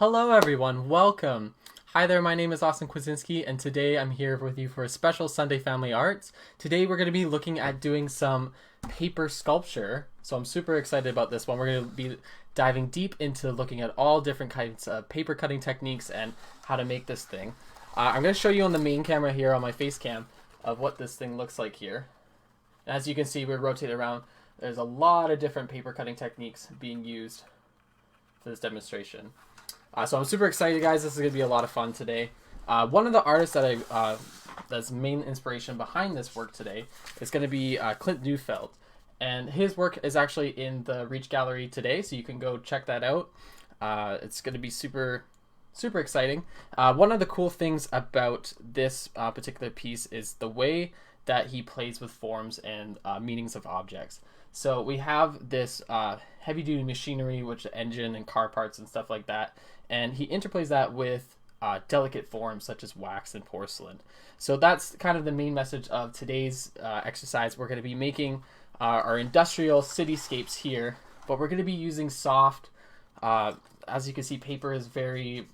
Hello everyone, welcome! Hi there, my name is Austin Kwidzinski and today I'm here with you for a special Sunday Family Arts. Today we're going to be looking at doing some paper sculpture, so I'm super excited about this one. We're going to be diving deep into looking at all different kinds of paper cutting techniques and how to make this thing. I'm going to show you on the main camera here on my face cam of what this thing looks like here. As you can see, we rotate around. There's a lot of different paper cutting techniques being used for this demonstration. So I'm super excited, guys. This is going to be a lot of fun today. One of the artists that that's main inspiration behind this work today is going to be Clint Neufeld. And his work is actually in the Reach Gallery today, so you can go check that out. It's going to be super exciting. One of the cool things about this particular piece is the way that he plays with forms and meanings of objects. So we have this heavy-duty machinery, which is engine and car parts and stuff like that, and he interplays that with delicate forms such as wax and porcelain. So that's kind of the main message of today's exercise. We're going to be making our industrial cityscapes here, but we're going to be using soft, as you can see, paper is very,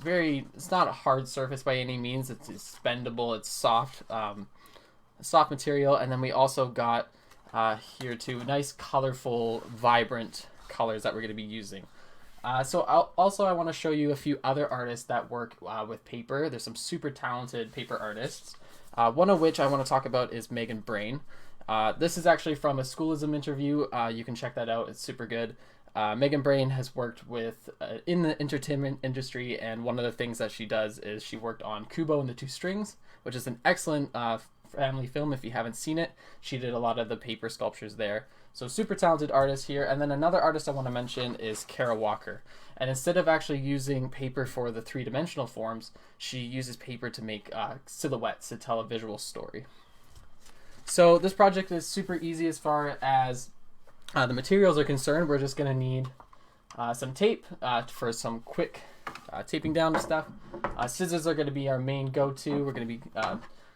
it's not a hard surface by any means. It's bendable, it's soft, soft material, and then we also got here too nice, colorful, vibrant colors that we're going to be using. So I want to show you a few other artists that work with paper. There's some super talented paper artists. One of which I want to talk about is Megan Brain. This is actually from a Schoolism interview. You can check that out. It's super good. Megan Brain has worked with in the entertainment industry, and one of the things that she does is she worked on Kubo and the Two Strings, which is an excellent family film. If you haven't seen it, she did a lot of the paper sculptures there. So super talented artist here. And then another artist I want to mention is Kara Walker. And instead of actually using paper for the three-dimensional forms, she uses paper to make silhouettes to tell a visual story. So this project is super easy as far as the materials are concerned. We're just going to need some tape for some quick taping down stuff. Scissors are going to be our main go-to. We're going to be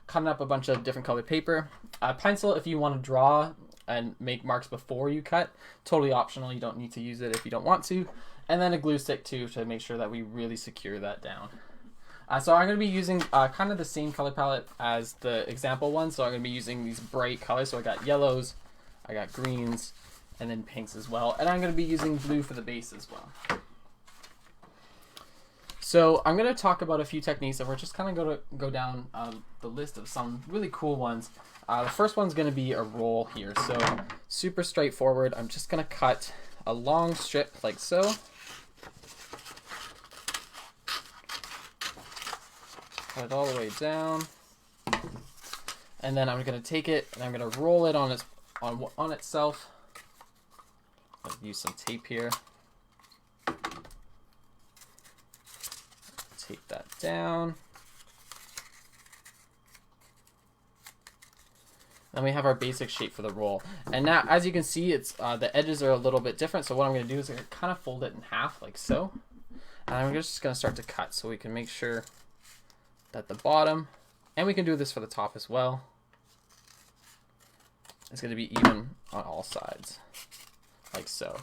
cutting up a bunch of different colored paper. Pencil, if you want to draw and make marks before you cut, totally optional. You don't need to use it if you don't want to. And then a glue stick too, to make sure that we really secure that down. So I'm going to be using kind of the same color palette as the example one. So I'm going to be using these bright colors. So I got yellows, I got greens, and then pinks as well. And I'm going to be using blue for the base as well. So I'm going to talk about a few techniques, and we're just kind of going to go down the list of some really cool ones. The first one's going to be a roll here. So super straightforward. I'm just going to cut a long strip like so. Cut it all the way down. And then I'm going to take it and I'm going to roll it on itself. I'll use some tape here. Tape that down. Then we have our basic shape for the roll. And now, as you can see, it's the edges are a little bit different. So what I'm going to do is I'm going to kind of fold it in half like so. And I'm just going to start to cut so we can make sure that the bottom, and we can do this for the top as well, it's going to be even on all sides like so.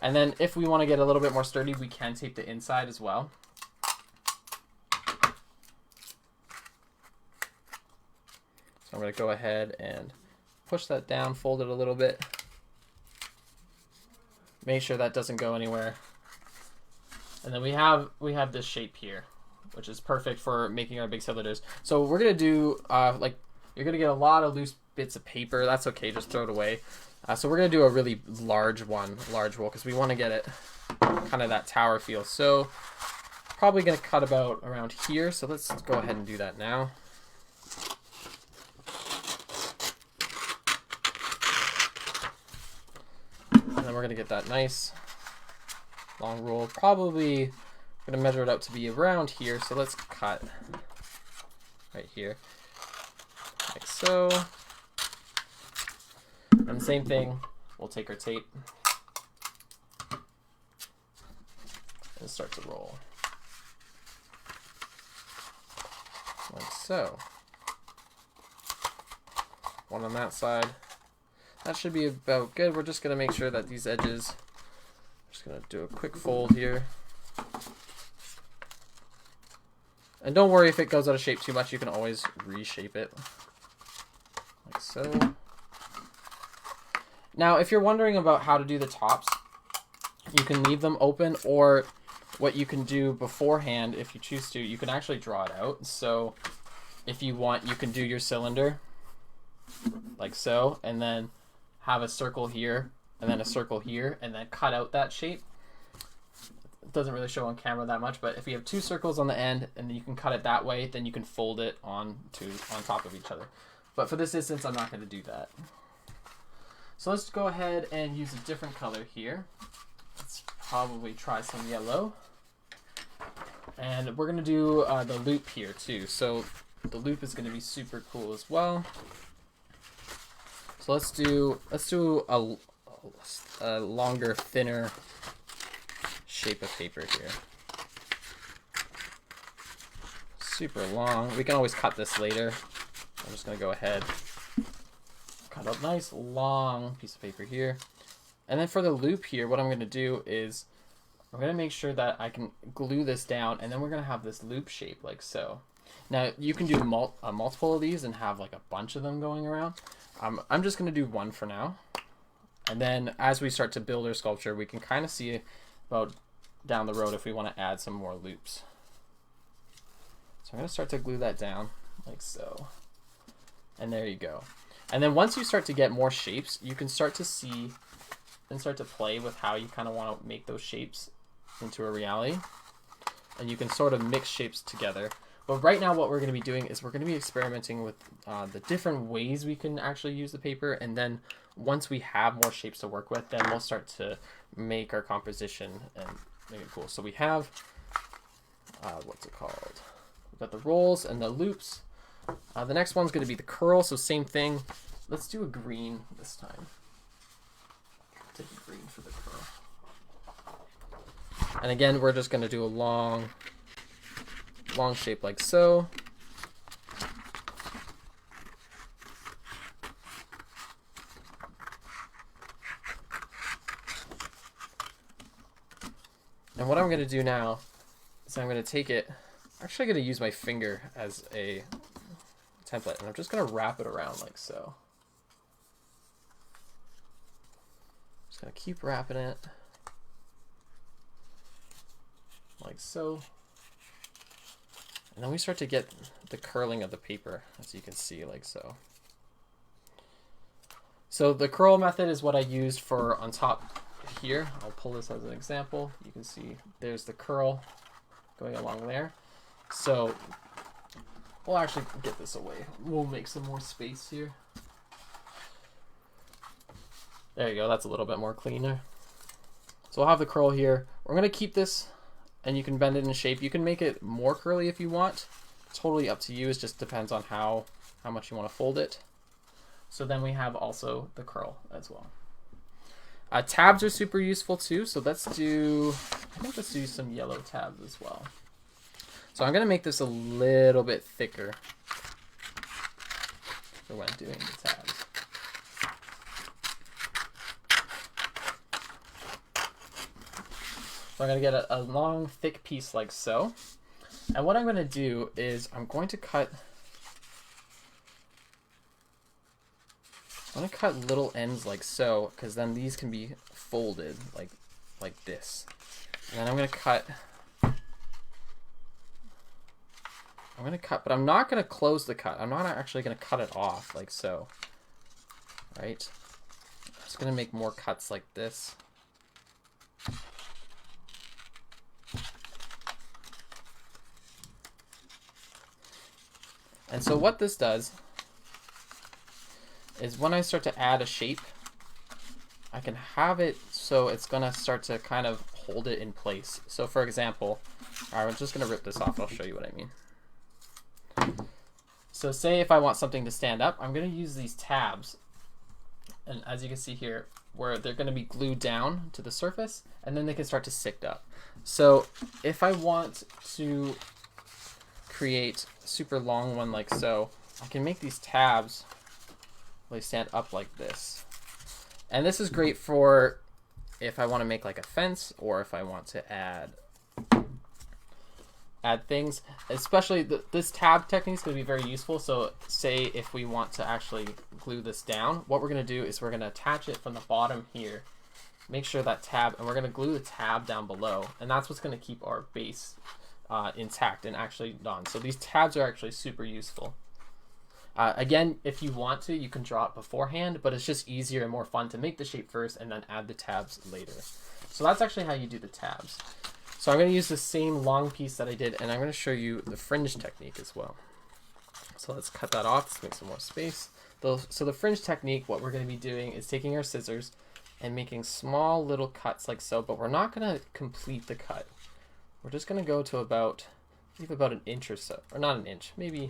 And then if we want to get a little bit more sturdy, we can tape the inside as well. So I'm going to go ahead and push that down, fold it a little bit. Make sure that doesn't go anywhere. And then we have this shape here, which is perfect for making our big cylinders. So we're going to do, like, you're going to get a lot of loose bits of paper. That's okay, just throw it away. So we're going to do a really large roll, because we want to get it kind of that tower feel. So probably going to cut about around here. So let's go ahead and do that now. And then we're going to get that nice long roll. Probably I'm going to measure it out to be around here. So let's cut right here like so. And the same thing, we'll take our tape and start to roll like so. One on that side. That should be about good. We're just going to make sure that these edges, just going to do a quick fold here. And don't worry if it goes out of shape too much, you can always reshape it. Like so. Now, if you're wondering about how to do the tops, you can leave them open, or what you can do beforehand, if you choose to, you can actually draw it out. So if you want, you can do your cylinder like so, and then have a circle here, and then a circle here, and then cut out that shape. It doesn't really show on camera that much, but if you have two circles on the end, and then you can cut it that way, then you can fold it on top of each other. But for this instance, I'm not going to do that. So let's go ahead and use a different color here. Let's probably try some yellow. And we're going to do the loop here too. So the loop is going to be super cool as well. So let's do a longer, thinner shape of paper here. Super long. We can always cut this later. I'm just going to go ahead, cut a nice long piece of paper here. And then for the loop here, what I'm going to do is I'm going to make sure that I can glue this down, and then we're going to have this loop shape like so. Now you can do multiple of these and have like a bunch of them going around. I'm just going to do one for now. And then as we start to build our sculpture, we can kind of see about down the road if we want to add some more loops. So I'm going to start to glue that down like so. And there you go. And then once you start to get more shapes, you can start to see and start to play with how you kind of want to make those shapes into a reality. And you can sort of mix shapes together. But right now what we're going to be doing is we're going to be experimenting with the different ways we can actually use the paper. And then once we have more shapes to work with, then we'll start to make our composition and make it cool. So we have, what's it called? We've got the rolls and the loops. The next one's going to be the curl, so same thing. Let's do a green this time. Take a green for the curl. And again, we're just going to do a long shape like so. And what I'm going to do now is I'm going to take it, I'm actually going to use my finger as a template, and I'm just going to wrap it around like so. Just going to keep wrapping it like so. And then we start to get the curling of the paper, as you can see, like so. So the curl method is what I used for on top here. I'll pull this as an example. You can see there's the curl going along there. So we'll actually get this away. We'll make some more space here. There you go. That's a little bit more cleaner. So we'll have the curl here. We're going to keep this, and you can bend it in shape. You can make it more curly if you want. Totally up to you. It just depends on how much you want to fold it. So then we have also the curl as well. Tabs are super useful too. So let's do some yellow tabs as well. So I'm going to make this a little bit thicker for when doing the tabs. So I'm going to get a long, thick piece like so. And what I'm going to do is I'm going to cut little ends like so, because then these can be folded like this. And then I'm going to cut, but I'm not going to close the cut. I'm not actually going to cut it off like so. Right? I'm just going to make more cuts like this. And so what this does is when I start to add a shape, I can have it so it's going to start to kind of hold it in place. So for example, I'm just going to rip this off. I'll show you what I mean. So say if I want something to stand up, I'm going to use these tabs. And as you can see here, where they're going to be glued down to the surface, and then they can start to stick up. So if I want to create a super long one like so, I can make these tabs really stand up like this. And this is great for if I want to make like a fence, or if I want to add add things. Especially this tab technique is going to be very useful. So say if we want to actually glue this down, what we're going to do is we're going to attach it from the bottom here. Make sure that tab, and we're going to glue the tab down below, and that's what's going to keep our base intact and actually on. So these tabs are actually super useful. Again, if you want to, you can draw it beforehand, but it's just easier and more fun to make the shape first and then add the tabs later. So that's actually how you do the tabs. So I'm going to use the same long piece that I did, and I'm going to show you the fringe technique as well. So let's cut that off. Let's make some more space. So the fringe technique, what we're going to be doing is taking our scissors and making small little cuts like so, but we're not going to complete the cut. We're just going to go to about an inch or so, or not an inch, maybe,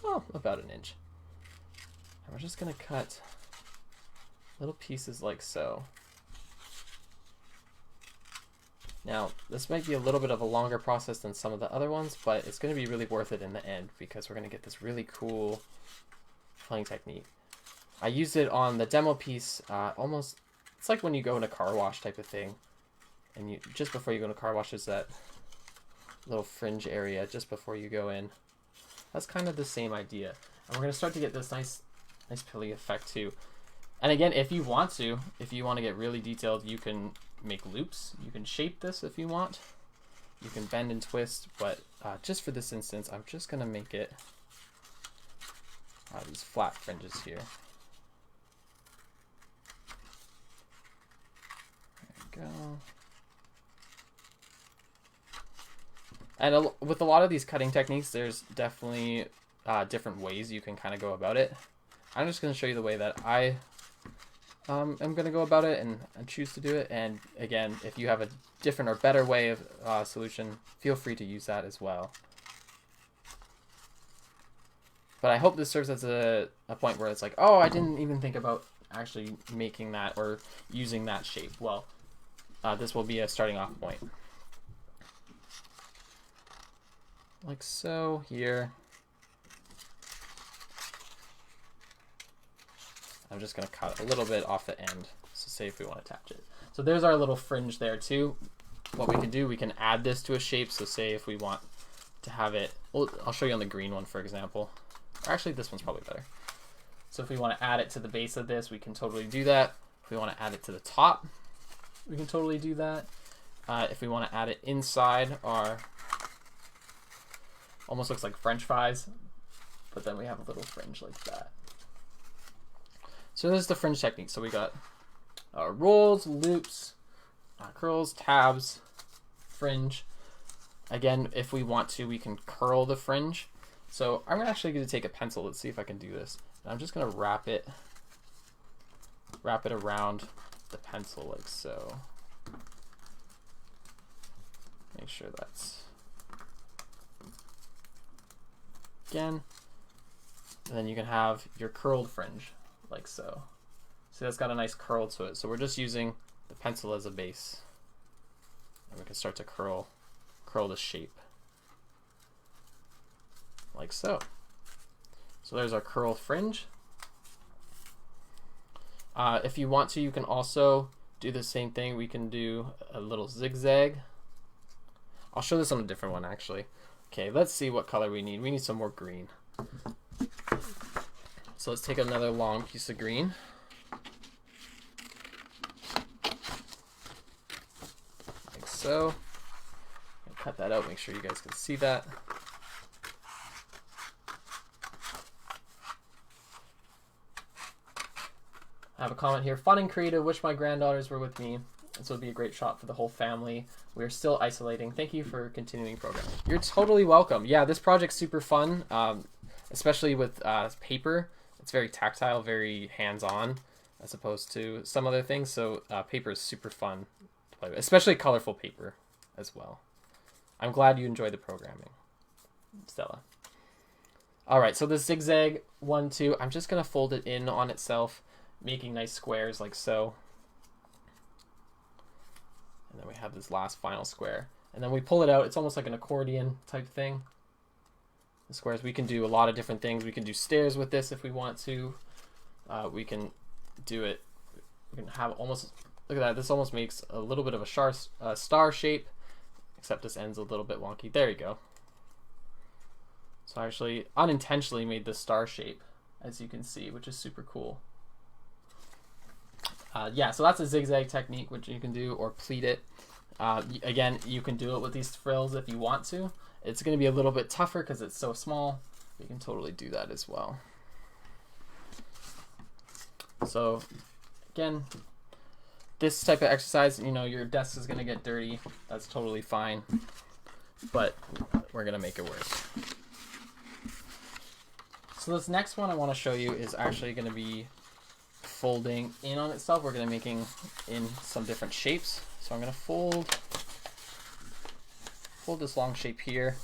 well, about an inch. And we're just going to cut little pieces like so. Now, this might be a little bit of a longer process than some of the other ones, but it's going to be really worth it in the end because we're going to get this really cool playing technique. I used it on the demo piece, almost, it's like when you go in a car wash type of thing, and you just before you go in a car wash, there's that little fringe area just before you go in. That's kind of the same idea. And we're going to start to get this nice pilly effect too. And again, if you want to get really detailed, you can make loops. You can shape this if you want. You can bend and twist, but just for this instance, I'm just going to make it these flat fringes here. There we go. And with a lot of these cutting techniques, there's definitely different ways you can kind of go about it. I'm just going to show you the way that I am going to go about it and choose to do it. And again, if you have a different or better way of solution, feel free to use that as well. But I hope this serves as a point where it's like, oh, I didn't even think about actually making that or using that shape. Well, this will be a starting off point. Like so here. I'm just going to cut a little bit off the end. So say if we want to attach it. So there's our little fringe there too. What we can do, we can add this to a shape. So say if we want to have it, well, I'll show you on the green one, for example. Or actually, this one's probably better. So if we want to add it to the base of this, we can totally do that. If we want to add it to the top, we can totally do that. If we want to add it inside our, almost looks like French fries, but then we have a little fringe like that. So this is the fringe technique. So we got rolls, loops, curls, tabs, fringe. Again, if we want to, we can curl the fringe. So I'm actually going to take a pencil. Let's see if I can do this. And I'm just going to wrap it around the pencil like so. Make sure that's again. And then you can have your curled fringe like so. See, that's got a nice curl to it. So we're just using the pencil as a base. And we can start to curl the shape. Like so. So there's our curl fringe. If you want to, you can also do the same thing. We can do a little zigzag. I'll show this on a different one actually. Okay, let's see what color we need. We need some more green. So let's take another long piece of green. Like so. Cut that out, make sure you guys can see that. I have a comment here. Fun and creative. Wish my granddaughters were with me. This would be a great shot for the whole family. We're still isolating. Thank you for continuing programming. You're totally welcome. Yeah, this project's super fun, especially with paper. It's very tactile, very hands-on, as opposed to some other things. So paper is super fun to play with, especially colorful paper as well. I'm glad you enjoy the programming, Stella. All right, so the zigzag 1, 2, I'm just gonna fold it in on itself, making nice squares like so. And then we have this last final square. And then we pull it out. It's almost like an accordion type thing. The squares, we can do a lot of different things. We can do stairs with this if we want to. We can do it. We can have almost, look at that. This almost makes a little bit of a star shape. except this end's a little bit wonky. There you go. So I actually unintentionally made the star shape, as you can see, which is super cool. Yeah, so that's a zigzag technique, which you can do, or pleat it. Again, you can do it with these frills if you want to. It's going to be a little bit tougher because it's so small. You can totally do that as well. So again, this type of exercise, you know, your desk is going to get dirty. That's totally fine, but we're going to make it work. So this next one I want to show you is actually going to be folding in on itself. We're going to be making in some different shapes. So I'm going to fold this long shape here,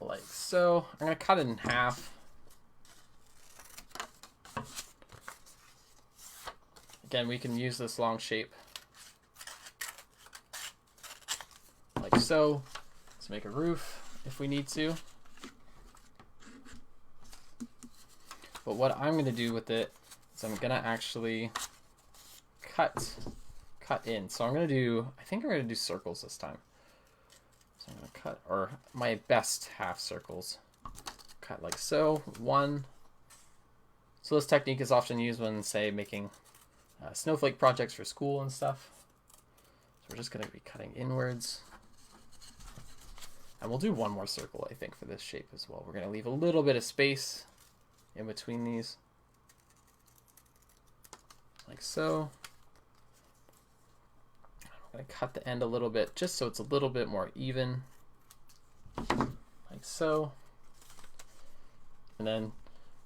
like so. I'm going to cut it in half. Again, we can use this long shape like so to make a roof if we need to. But what I'm going to do with it is I'm going to actually cut in. So I'm going to do, I think I'm going to do circles this time. So I'm going to cut, or my best half circles. Cut like so, one. So this technique is often used when, say, making snowflake projects for school and stuff. So we're just going to be cutting inwards. And we'll do one more circle, I think, for this shape as well. We're going to leave a little bit of space in between these, like so. I'm going to cut the end a little bit just so it's a little bit more even, like so. And then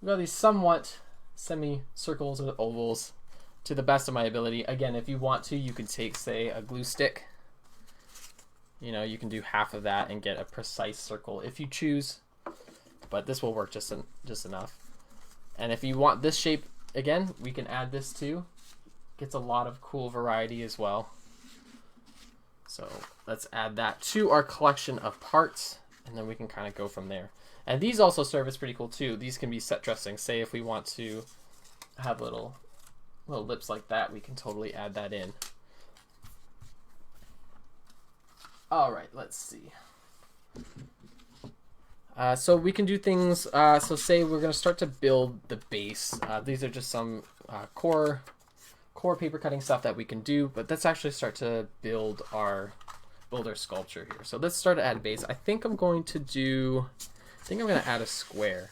we've got these somewhat semicircles or ovals to the best of my ability. Again, if you want to, you could take, say, a glue stick. You know, you can do half of that and get a precise circle if you choose, but this will work just enough. And if you want this shape, again, we can add this too. Gets a lot of cool variety as well. So let's add that to our collection of parts, and then we can kind of go from there. And these also serve as pretty cool too. These can be set dressing. Say if we want to have little lips like that, we can totally add that in. All right, let's see. So we can do things, so say we're going to start to build the base. These are just some core paper cutting stuff that we can do, but let's actually start to build our sculpture here. So let's start to add a base. I think I'm going to add a square.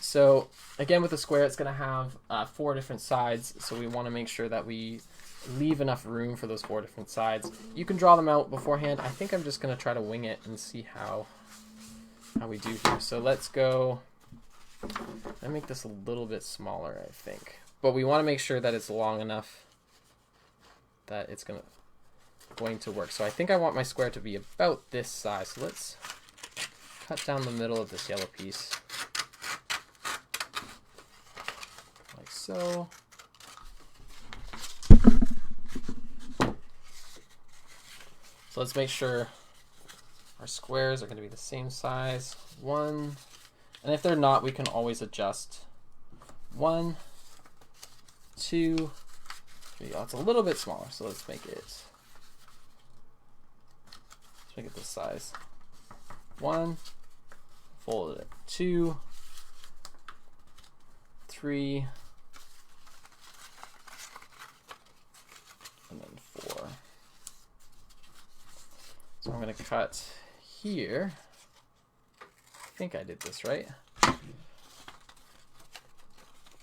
So again, with a square, it's going to have 4 different sides, so we want to make sure that we leave enough room for those 4 different sides. You can draw them out beforehand. I think I'm just going to try to wing it and see how we do here. So let's go and make this a little bit smaller, I think. But we want to make sure that it's long enough that it's going to work. So I think I want my square to be about this size. So let's cut down the middle of this yellow piece, like so. So let's make sure our squares are going to be the same size. 1, and if they're not, we can always adjust. 1, 2, 3. Oh, it's a little bit smaller, so let's make it this size. 1, fold it. 2, 3, and then 4. So I'm going to cut here. I think I did this right.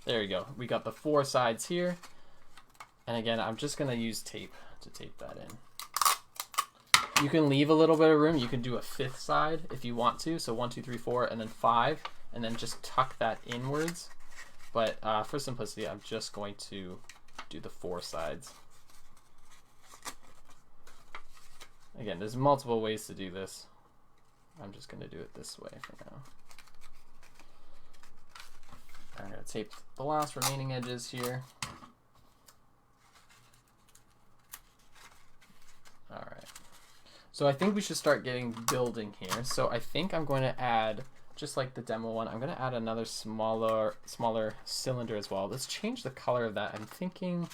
There you go. We got the 4 sides here. And again, I'm just going to use tape to tape that in. You can leave a little bit of room. You can do a 5th side if you want to. So 1, 2, 3, 4, and then 5. And then just tuck that inwards. But for simplicity, I'm just going to do the 4 sides. Again, there's multiple ways to do this. I'm just going to do it this way for now. I'm going to tape the last remaining edges here. All right. So I think we should start getting building here. So I think I'm going to add, just like the demo one, I'm going to add another smaller cylinder as well. Let's change the color of that. I'm thinking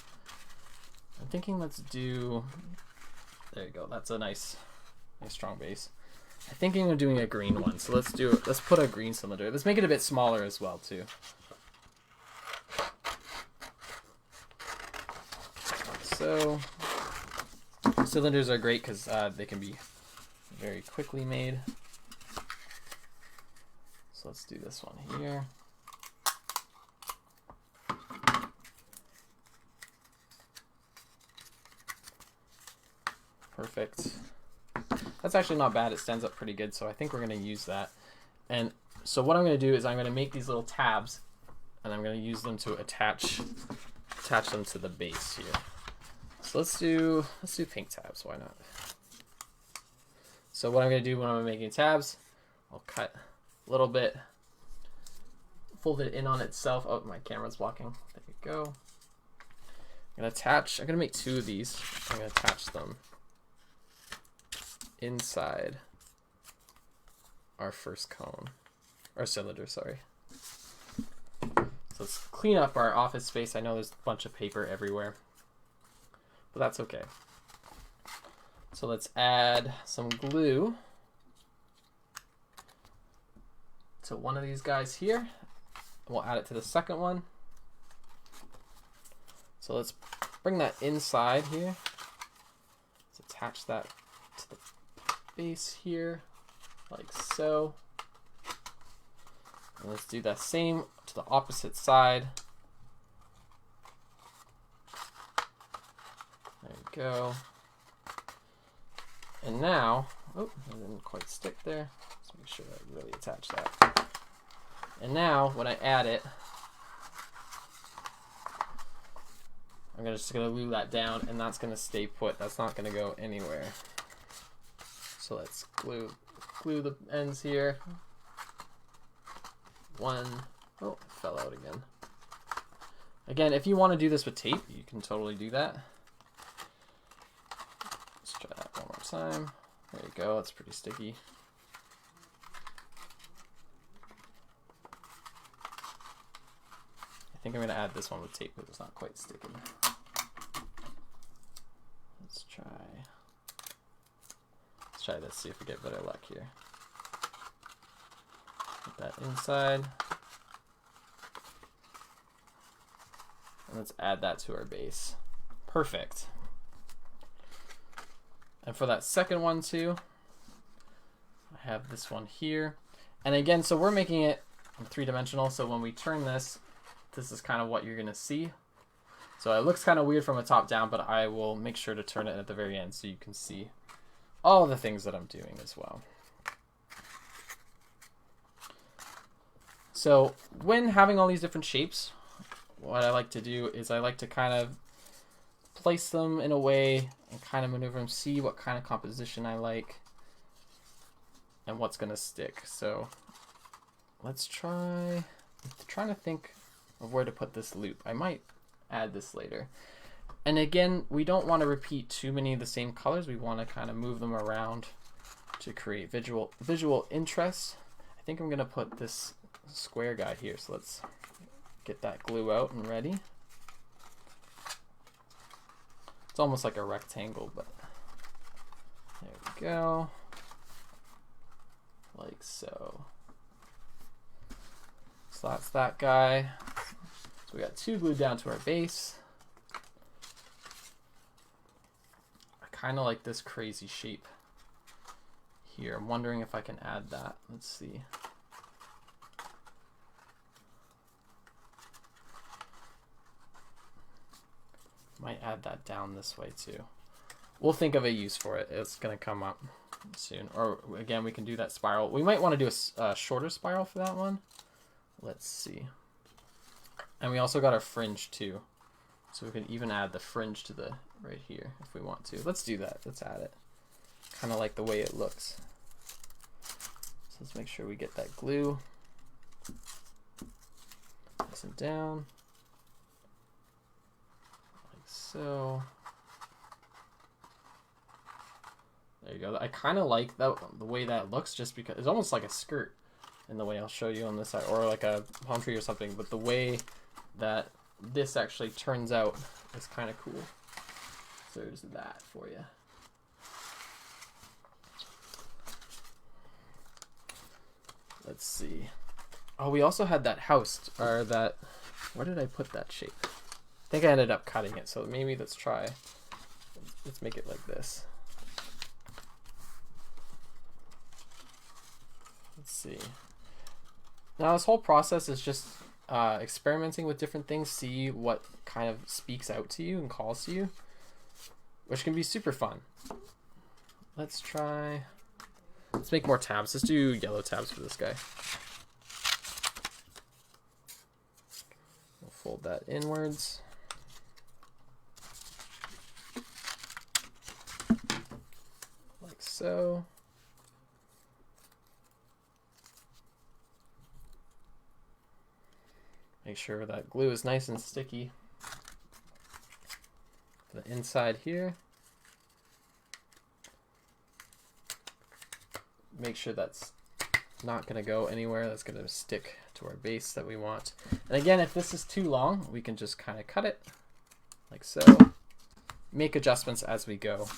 I'm thinking let's do, there you go, that's a nice strong base. I'm thinking of doing a green one, so let's put a green cylinder. Let's make it a bit smaller as well too. So cylinders are great because they can be very quickly made. So let's do this one here. Perfect. That's actually not bad. It stands up pretty good, so I think we're going to use that. And so what I'm going to do is I'm going to make these little tabs, and I'm going to use them to attach them to the base here. So let's do pink tabs. Why not? So what I'm going to do when I'm making tabs, I'll cut a little bit, fold it in on itself. Oh, my camera's blocking. There you go. I'm going to make 2 of these. I'm going to attach them inside our first cone, or cylinder, sorry. So let's clean up our office space. I know there's a bunch of paper everywhere, but that's okay. So let's add some glue to one of these guys here. We'll add it to the second one. So let's bring that inside here. Let's attach that to the base here, like so. And let's do that same to the opposite side. There you go. And now, oh, it didn't quite stick there. Let's make sure I really attach that. And now, when I add it, I'm just gonna glue that down, and that's gonna stay put. That's not gonna go anywhere. So let's glue the ends here. One, oh, it fell out again. Again, if you want to do this with tape, you can totally do that. Let's try that one more time. There you go, it's pretty sticky. I think I'm going to add this one with tape because it's not quite sticking. Let's try this, see if we get better luck here. Put that inside. And let's add that to our base. Perfect. And for that second one too, I have this one here. And again, so we're making it 3-dimensional, so when we turn this, this is kind of what you're going to see. So it looks kind of weird from the top down, but I will make sure to turn it at the very end so you can see all the things that I'm doing as well. So when having all these different shapes, what I like to do is I like to kind of place them in a way and kind of maneuver them, see what kind of composition I like and what's going to stick. So let's trying to think of where to put this loop. I might add this later. And again, we don't want to repeat too many of the same colors. We want to kind of move them around to create visual interest. I think I'm going to put this square guy here. So let's get that glue out and ready. It's almost like a rectangle, but there we go. Like so. So that's that guy. So we got 2 glued down to our base. I kind of like this crazy shape here. I'm wondering if I can add that. Let's see. Might add that down this way too. We'll think of a use for it. It's going to come up soon. Or again, we can do that spiral. We might want to do a shorter spiral for that one. Let's see. And we also got our fringe too. So we can even add the fringe to the right here if we want to. Let's do that. Let's add it. Kind of like the way it looks. So let's make sure we get that glue. Press it down. Like so. There you go. I kind of like that, the way that looks, just because it's almost like a skirt in the way I'll show you on this side, or like a palm tree or something, but the way that this actually turns out is kind of cool. there's that for you. Let's see. Oh, we also had that house, or that, where did I put that shape? I think I ended up cutting it, so maybe let's try. Let's make it like this. Let's see. Now this whole process is just experimenting with different things, see what kind of speaks out to you and calls to you, which can be super fun. Let's try, let's make more tabs. Let's do yellow tabs for this guy. We'll fold that inwards. Like so. Make sure that glue is nice and sticky. The inside here. Make sure that's not going to go anywhere. That's going to stick to our base that we want. And again, if this is too long, we can just kind of cut it like so. Make adjustments as we go.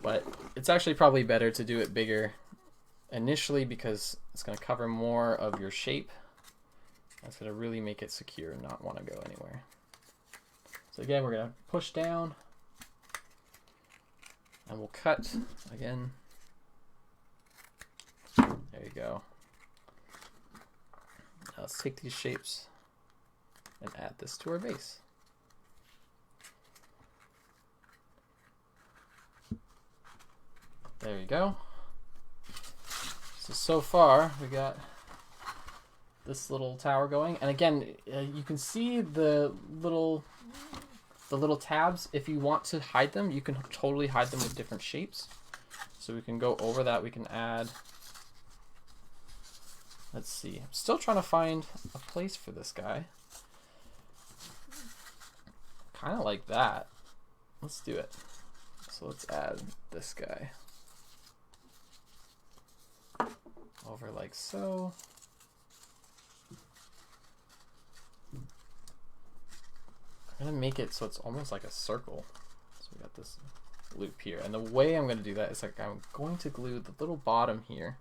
But it's actually probably better to do it bigger initially because it's going to cover more of your shape. That's going to really make it secure and not want to go anywhere. So again, we're going to push down and we'll cut again. There you go. Now let's take these shapes and add this to our base. There you go. So far we got this little tower going, and again, you can see the little tabs. If you want to hide them, you can totally hide them with different shapes. So we can go over that. We can add. Let's see. I'm still trying to find a place for this guy. Kind of like that. Let's do it. So let's add this guy over like so. I'm going to make it so it's almost like a circle. So we got this loop here. And the way I'm going to do that is like I'm going to glue the little bottom here.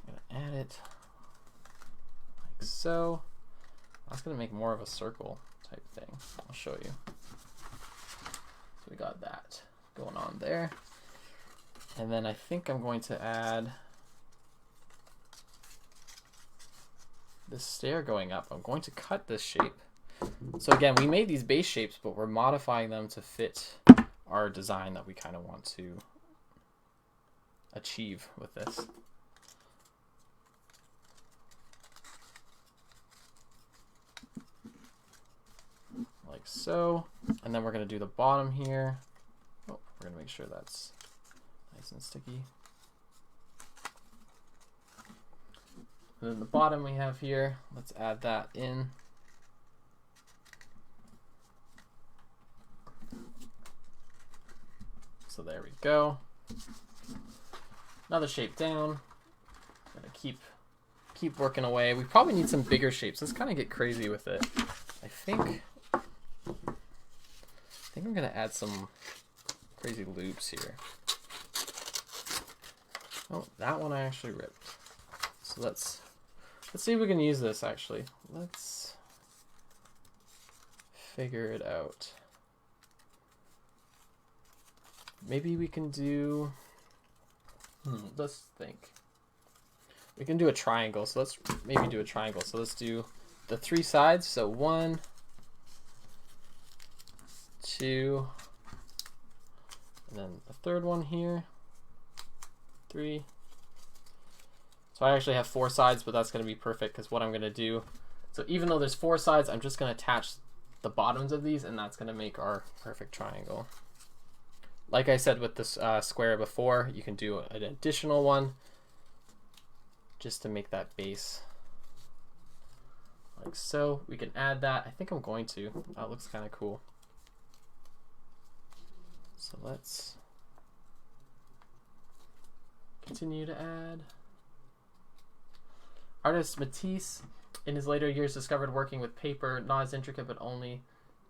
I'm going to add it like so. That's going to make more of a circle type thing. I'll show you. So we got that going on there. And then I think I'm going to add this stair going up. I'm going to cut this shape. So again, we made these base shapes, but we're modifying them to fit our design that we kind of want to achieve with this. Like so. And then we're going to do the bottom here. Oh, we're going to make sure that's nice and sticky. And then the bottom we have here, let's add that in. So there we go. Another shape down. Gonna keep working away. We probably need some bigger shapes. Let's kind of get crazy with it. I think I'm gonna add some crazy loops here. Oh, that one I actually ripped. So let's see if we can use this actually. Let's figure it out. Maybe we can do, let's think. We can do a triangle, so let's maybe do a triangle. So let's do the 3 sides. So 1, 2, and then the third one here, 3. So I actually have 4 sides, but that's going to be perfect because what I'm going to do, so even though there's 4 sides, I'm just going to attach the bottoms of these, and that's going to make our perfect triangle. Like I said with this square before, you can do an additional one just to make that base like so. We can add that. I think I'm going to. That looks kind of cool. So let's continue to add. Artist Matisse in his later years discovered working with paper not as intricate but only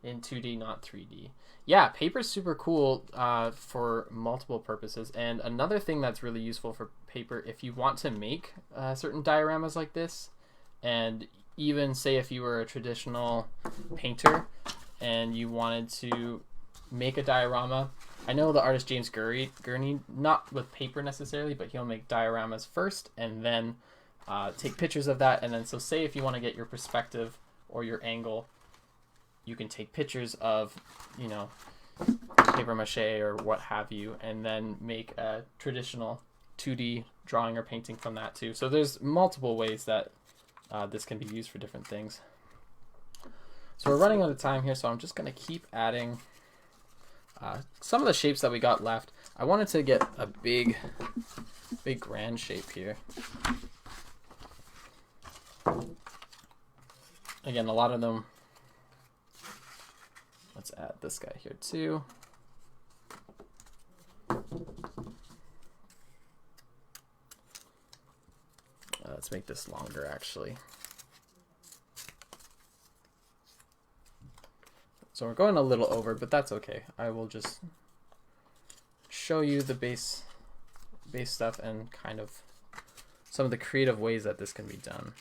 in 2D, not 3D. Yeah, paper's super cool for multiple purposes. And another thing that's really useful for paper, if you want to make certain dioramas like this, and even say if you were a traditional painter and you wanted to make a diorama. I know the artist James Gurney, not with paper necessarily, but he'll make dioramas first and then take pictures of that. And then, so say if you want to get your perspective or your angle, you can take pictures of, you know, paper mache or what have you, and then make a traditional 2D drawing or painting from that too. So there's multiple ways that this can be used for different things. So we're running out of time here, so I'm just going to keep adding some of the shapes that we got left. I wanted to get a big grand shape here. Again, a lot of them. Let's add this guy here too. Let's make this longer actually. So we're going a little over, but that's okay. I will just show you the base stuff and kind of some of the creative ways that this can be done.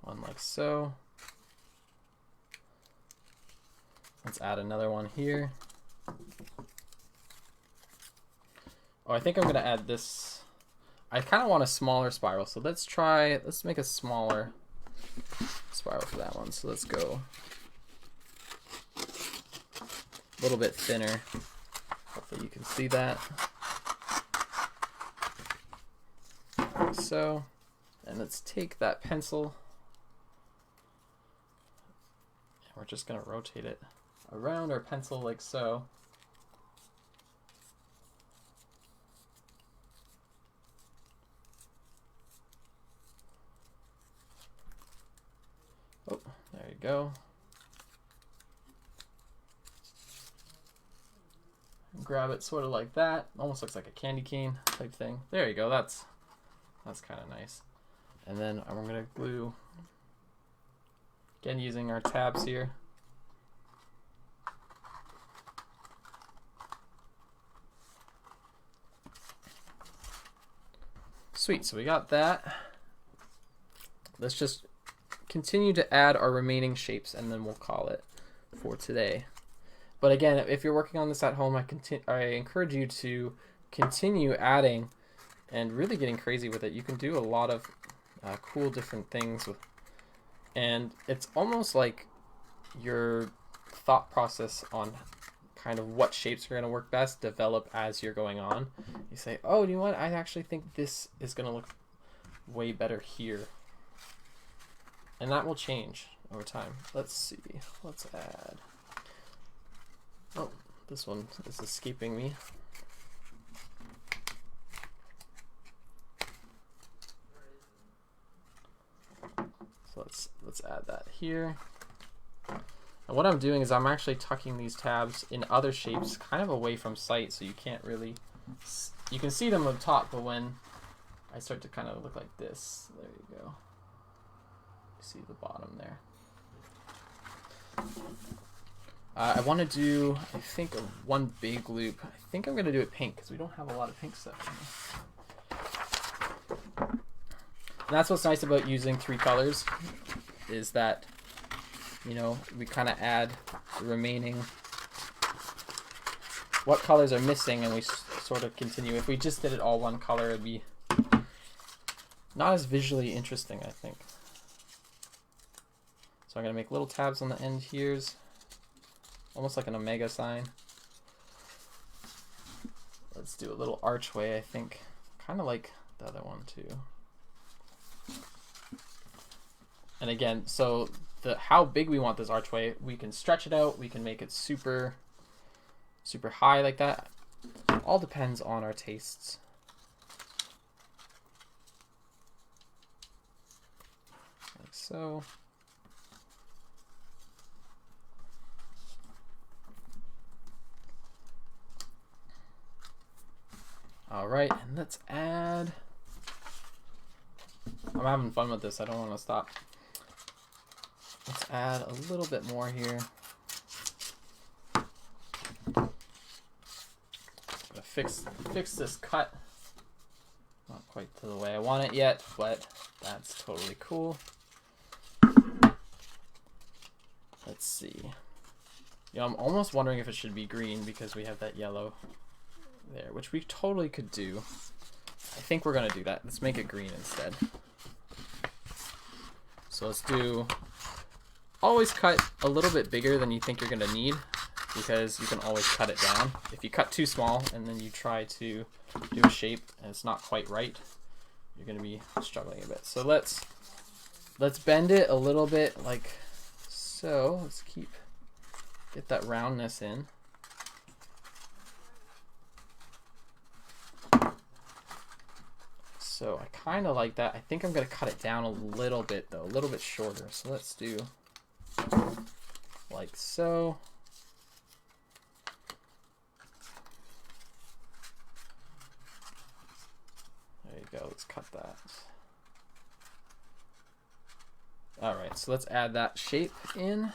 One like so. Let's add another one here. Oh, I think I'm gonna add this. I kind of want a smaller spiral, so let's make a smaller spiral for that one. So let's go a little bit thinner. Hopefully you can see that. Like so. And let's take that pencil and we're just gonna rotate it around our pencil like so. Oh, there you go. Grab it sort of like that. Almost looks like a candy cane type thing. There you go. That's kind of nice. And then I'm going to glue, again using our tabs here. Sweet, so we got that. Let's just continue to add our remaining shapes and then we'll call it for today. But again, if you're working on this at home, I encourage you to continue adding and really getting crazy with it. You can do a lot of cool different things with, and it's almost like your thought process on kind of what shapes are going to work best develop as you're going on. You say, oh, you know what? I actually think this is going to look way better here. And that will change over time. Let's see. Let's add. Oh, this one is escaping me. So let's add that here. And what I'm doing is I'm actually tucking these tabs in other shapes kind of away from sight, so you can't really, you can see them up top, but when I start to kind of look like this, there you go. You see the bottom there. I want to do, I think, one big loop. I think I'm going to do it pink because we don't have a lot of pink stuff in here. And that's what's nice about using 3 colors, is that, you know, we kind of add the remaining, what colors are missing, and we sort of continue. If we just did it all one color, it'd be not as visually interesting, I think. So I'm going to make little tabs on the end here, almost like an omega sign. Let's do a little archway, I think, kind of like the other one too. And again, so how big we want this archway, we can stretch it out, we can make it super high like that. All depends on our tastes. Like so. All right, and let's add I'm having fun with this. I don't want to stop. Let's add a little bit more here. I'm gonna fix this cut. Not quite to the way I want it yet, but that's totally cool. Let's see. You know, I'm almost wondering if it should be green because we have that yellow there, which we totally could do. I think we're gonna do that. Let's make it green instead. So let's do, always cut a little bit bigger than you think you're gonna need, because you can always cut it down. If you cut too small and then you try to do a shape and it's not quite right, you're gonna be struggling a bit. So let's bend it a little bit like so. Let's get that roundness in. So I kind of like that. I think I'm gonna cut it down a little bit though, a little bit shorter. So let's do like so. There you go, let's cut that. All right, so let's add that shape in.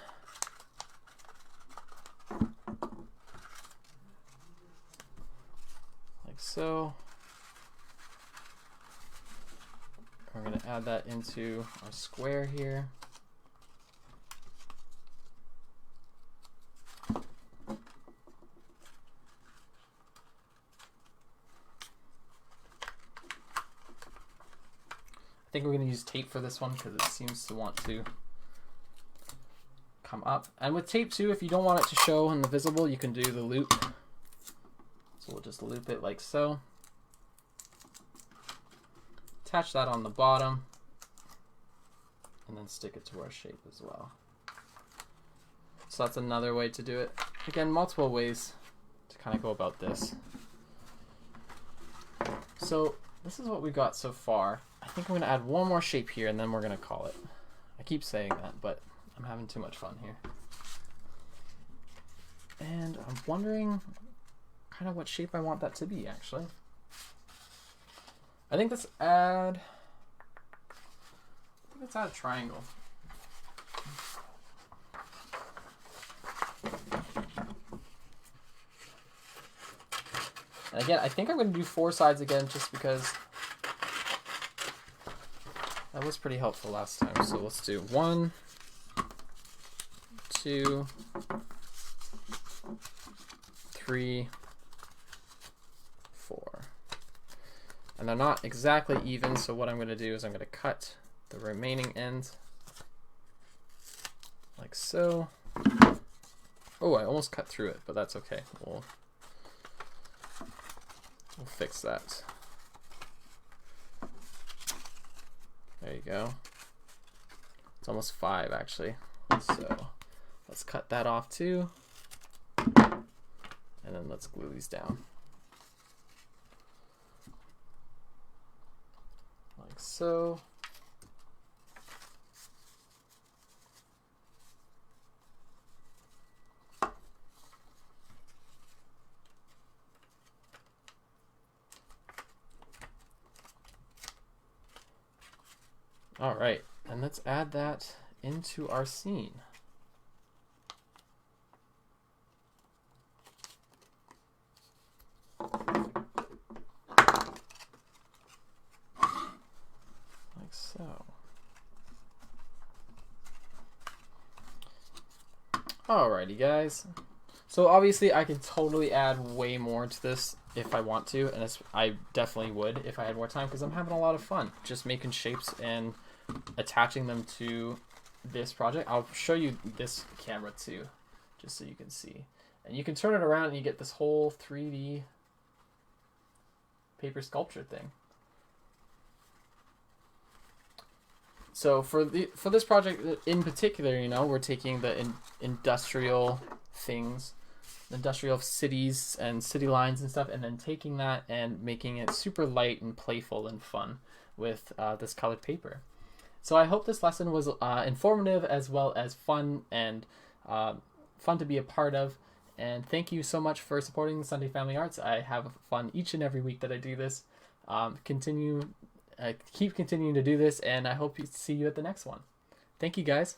Like so. We're going to add that into our square here. I think we're going to use tape for this one because it seems to want to come up. And with tape too, if you don't want it to show in the visible, you can do the loop. So we'll just loop it like so. Attach that on the bottom, and then stick it to our shape as well. So that's another way to do it. Again, multiple ways to kind of go about this. So this is what we got so far. I think I'm going to add one more shape here, and then we're going to call it. I keep saying that, but I'm having too much fun here. And I'm wondering kind of what shape I want that to be, actually. I think let's add a triangle. And again, I think I'm going to do 4 sides again just because that was pretty helpful last time. So let's do 1, 2, 3, 4. And they're not exactly even, so what I'm going to do is I'm going to cut the remaining end like so. Oh, I almost cut through it, but that's okay. We'll fix that. There you go. It's almost 5 actually. So let's cut that off too. And then let's glue these down. Like so. All right, and let's add that into our scene. Like so. Alrighty, guys. So obviously I can totally add way more to this if I want to, and I definitely would if I had more time, because I'm having a lot of fun just making shapes and attaching them to this project. I'll show you this camera too, just so you can see. And you can turn it around and you get this whole 3D paper sculpture thing. So for this project in particular, you know, we're taking the industrial things, industrial cities and city lines and stuff, and then taking that and making it super light and playful and fun with this colored paper. So I hope this lesson was informative as well as fun and fun to be a part of. And thank you so much for supporting Sunday Family Arts. I have fun each and every week that I do this. Continue keep continuing to do this, and I hope to see you at the next one. Thank you, guys.